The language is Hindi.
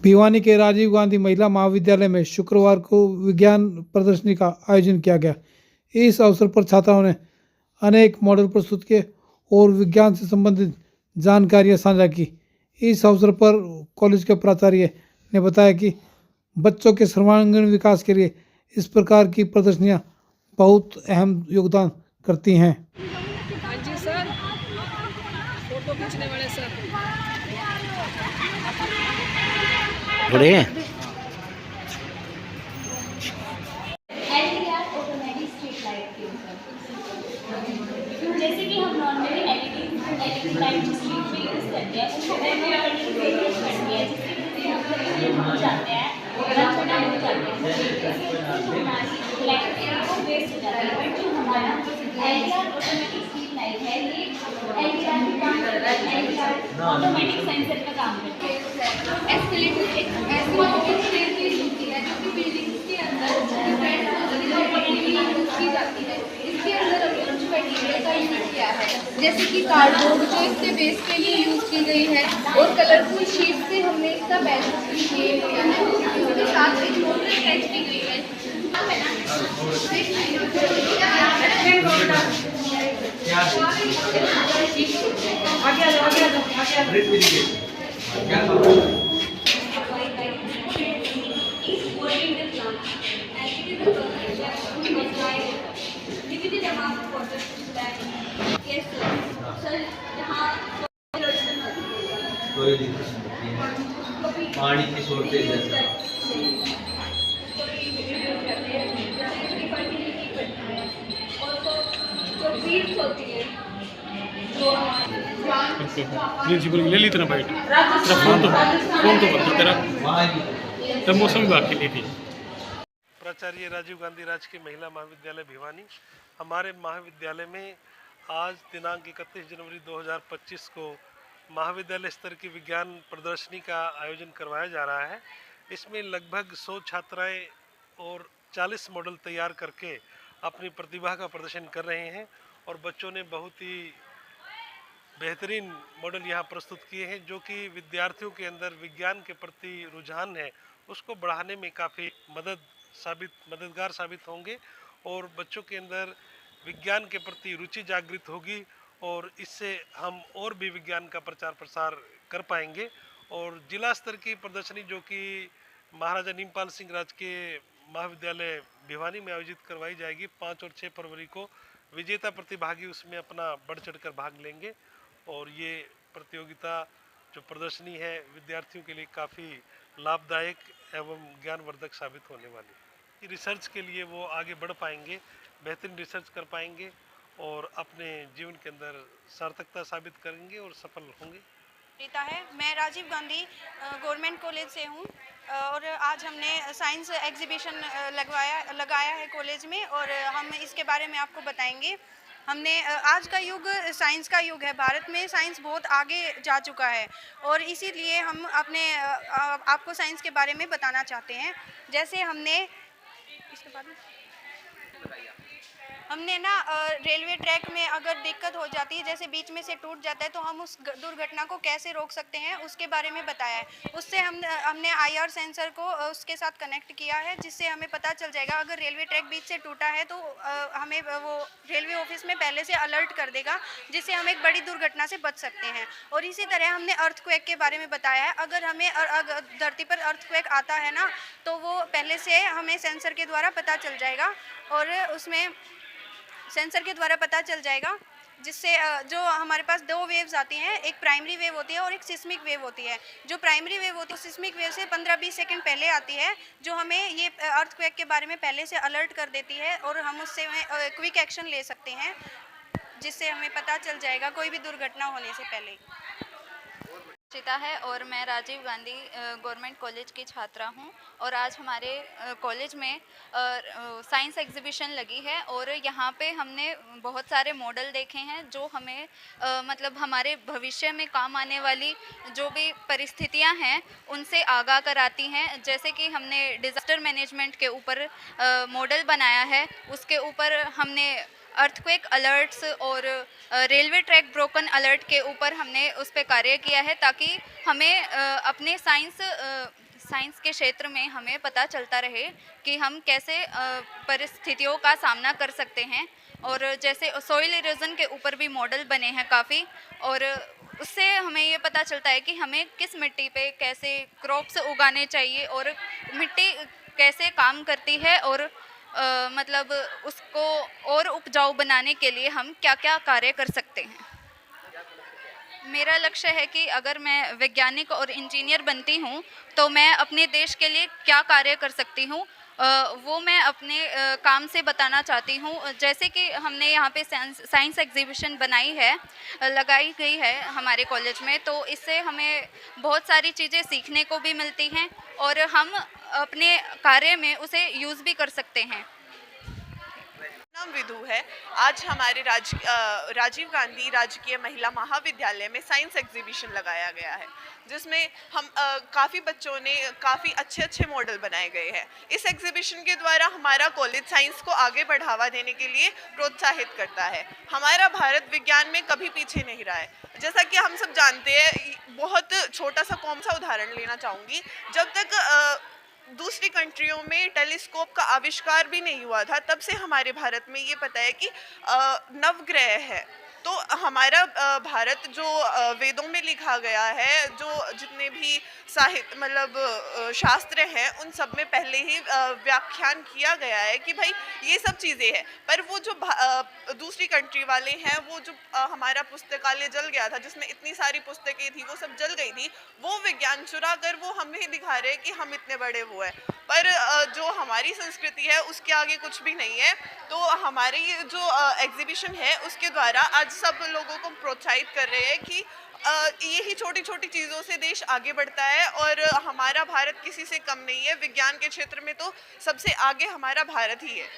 भिवानी के राजीव गांधी महिला महाविद्यालय में शुक्रवार को विज्ञान प्रदर्शनी का आयोजन किया गया। इस अवसर पर छात्राओं ने अनेक मॉडल प्रस्तुत किए और विज्ञान से संबंधित जानकारियां साझा की। इस अवसर पर कॉलेज के प्राचार्य ने बताया कि बच्चों के सर्वांगीण विकास के लिए इस प्रकार की प्रदर्शनियां बहुत अहम योगदान करती हैं। हाँ जी सर, फोटो खींचने वाले सर बड़े हैं। ऑटोमेटिक स्ट्रीट लाइट के ऊपर जैसे कि हम नॉर्मली एलईडी लाइट जो स्ट्रीट पे यूज करते हैं उसको ऑटोमेटिक वेरिएट करती है जिससे हम जाते हैं छोटा हो जाते हैं इलेक्ट्रिसिटी को वेस्ट हो जाता है। बट जो हमारा एलईआर ऑटोमेटिक स्ट्रीट लाइट है ये एलईआर भी काम करता है, एलईआर ऑटोमेटिक सेंसर का काम करता है। एस्केलेटर एक ऐसी स्टेयरकेस होती है जो कि बिल्डिंग्स के अंदर यूज की जाती है। इसके अंदर हमने कुछ मटेरियल का यूज किया है जैसे कि कार्डबोर्ड जो इसके बेस के लिए यूज की गई है और कलरफुल शीट से हमने इसका बैच क्रिएट किया है। इसके साथ एक मोटर अटैच की गई है। पानी की शॉर्टेज है। प्रिंसिपल ले ली तेरा बाइट तेरा फोन तो बंद तेरा तब मौसम विभाग के लिए थी। प्राचार्य राजीव गांधी राजकीय महिला महाविद्यालय भिवानी। हमारे महाविद्यालय में आज दिनांक 31 जनवरी 2025 को महाविद्यालय स्तर की विज्ञान प्रदर्शनी का आयोजन करवाया जा रहा है। इसमें लगभग 100 छात्राएं और 40 मॉडल तैयार करके अपनी प्रतिभा का प्रदर्शन कर रहे हैं और बच्चों ने बहुत ही बेहतरीन मॉडल यहाँ प्रस्तुत किए हैं जो कि विद्यार्थियों के अंदर विज्ञान के प्रति रुझान है उसको बढ़ाने में काफ़ी मददगार साबित होंगे और बच्चों के अंदर विज्ञान के प्रति रुचि जागृत होगी और इससे हम और भी विज्ञान का प्रचार प्रसार कर पाएंगे। और जिला स्तर की प्रदर्शनी जो कि महाराजा नीमपाल सिंह राजकीय महाविद्यालय भिवानी में आयोजित करवाई जाएगी 5 और 6 फरवरी को विजेता प्रतिभागी उसमें अपना बढ़ चढ़कर भाग लेंगे और ये प्रतियोगिता जो प्रदर्शनी है विद्यार्थियों के लिए काफ़ी लाभदायक एवं ज्ञानवर्धक साबित होने वाली है। रिसर्च के लिए वो आगे बढ़ पाएंगे, बेहतरीन रिसर्च कर पाएंगे और अपने जीवन के अंदर सार्थकता साबित करेंगे और सफल होंगे। है मैं राजीव गांधी गवर्नमेंट कॉलेज से हूँ और आज हमने साइंस एग्जीबिशन लगाया है कॉलेज में और हम इसके बारे में आपको बताएंगे। हमने आज का युग साइंस का युग है, भारत में साइंस बहुत आगे जा चुका है और इसीलिए हम अपने आपको साइंस के बारे में बताना चाहते हैं। जैसे इसके बाद हमने ना रेलवे ट्रैक में अगर दिक्कत हो जाती है जैसे बीच में से टूट जाता है तो हम उस दुर्घटना को कैसे रोक सकते हैं उसके बारे में बताया है। उससे हमने आईआर सेंसर को उसके साथ कनेक्ट किया है जिससे हमें पता चल जाएगा अगर रेलवे ट्रैक बीच से टूटा है तो हमें वो रेलवे ऑफिस में पहले से अलर्ट कर देगा जिससे हम एक बड़ी दुर्घटना से बच सकते हैं। और इसी तरह हमने अर्थक्वेक के बारे में बताया है। अगर हमें धरती पर अर्थक्वेक आता है ना तो वो पहले से हमें सेंसर के द्वारा पता चल जाएगा और उसमें सेंसर के द्वारा पता चल जाएगा जिससे जो हमारे पास 2 वेव्स आती हैं, एक प्राइमरी वेव होती है और एक सिस्मिक वेव होती है। जो प्राइमरी वेव होती है सिस्मिक वेव से 15-20 सेकंड पहले आती है जो हमें ये अर्थक्वेक के बारे में पहले से अलर्ट कर देती है और हम उससे क्विक एक्शन ले सकते हैं जिससे हमें पता चल जाएगा कोई भी दुर्घटना होने से पहले। चिता है और मैं राजीव गांधी गवर्नमेंट कॉलेज की छात्रा हूं और आज हमारे कॉलेज में साइंस एग्जीबिशन लगी है और यहां पे हमने बहुत सारे मॉडल देखे हैं जो हमें मतलब हमारे भविष्य में काम आने वाली जो भी परिस्थितियां हैं उनसे आगाह कराती हैं। जैसे कि हमने डिज़ास्टर मैनेजमेंट के ऊपर मॉडल बनाया है, उसके ऊपर हमने अर्थक्वेक अलर्ट्स और रेलवे ट्रैक ब्रोकन अलर्ट के ऊपर हमने उस पर कार्य किया है ताकि हमें अपने साइंस के क्षेत्र में हमें पता चलता रहे कि हम कैसे परिस्थितियों का सामना कर सकते हैं। और जैसे सॉइल इरोजन के ऊपर भी मॉडल बने हैं काफ़ी, और उससे हमें ये पता चलता है कि हमें किस मिट्टी पे कैसे क्रॉप्स उगाने चाहिए और मिट्टी कैसे काम करती है, और मतलब उसको और उपजाऊ बनाने के लिए हम क्या क्या कार्य कर सकते हैं। मेरा लक्ष्य है कि अगर मैं वैज्ञानिक और इंजीनियर बनती हूँ तो मैं अपने देश के लिए क्या कार्य कर सकती हूँ, वो मैं अपने काम से बताना चाहती हूँ। जैसे कि हमने यहाँ पे साइंस एग्जीबिशन लगाई गई है हमारे कॉलेज में, तो इससे हमें बहुत सारी चीज़ें सीखने को भी मिलती हैं और हम अपने कार्य में उसे यूज़ भी कर सकते हैं। नाम विधु है। आज हमारे राजीव गांधी राजकीय महिला महाविद्यालय में साइंस एग्जीबिशन लगाया गया है, जिसमें हम काफ़ी बच्चों ने काफ़ी अच्छे मॉडल बनाए गए हैं। इस एग्जीबिशन के द्वारा हमारा कॉलेज साइंस को आगे बढ़ावा देने के लिए प्रोत्साहित करता है। हमारा भारत विज्ञान में कभी पीछे नहीं रहा है। जैसा कि हम सब जानते हैं, बहुत छोटा सा कौन सा उदाहरण लेना चाहूँगी, जब तक दूसरी कंट्रियों में टेलीस्कोप का आविष्कार भी नहीं हुआ था, तब से हमारे भारत में ये पता है कि नवग्रह है। तो हमारा भारत जो वेदों में लिखा गया है, जो जितने भी साहित्य मतलब शास्त्र हैं, उन सब में पहले ही व्याख्यान किया गया है कि भाई ये सब चीज़ें हैं। पर वो जो दूसरी कंट्री वाले हैं, वो जो हमारा पुस्तकालय जल गया था, जिसमें इतनी सारी पुस्तकें थी, वो सब जल गई थी, वो विज्ञान चुरा कर वो हमें दिखा रहे हैं कि हम इतने बड़े वो हैं। पर जो हमारी संस्कृति है उसके आगे कुछ भी नहीं है। तो हमारी ये जो एग्जीबिशन है, उसके द्वारा आज सब लोगों को प्रोत्साहित कर रहे हैं कि यही छोटी छोटी चीज़ों से देश आगे बढ़ता है और हमारा भारत किसी से कम नहीं है। विज्ञान के क्षेत्र में तो सबसे आगे हमारा भारत ही है।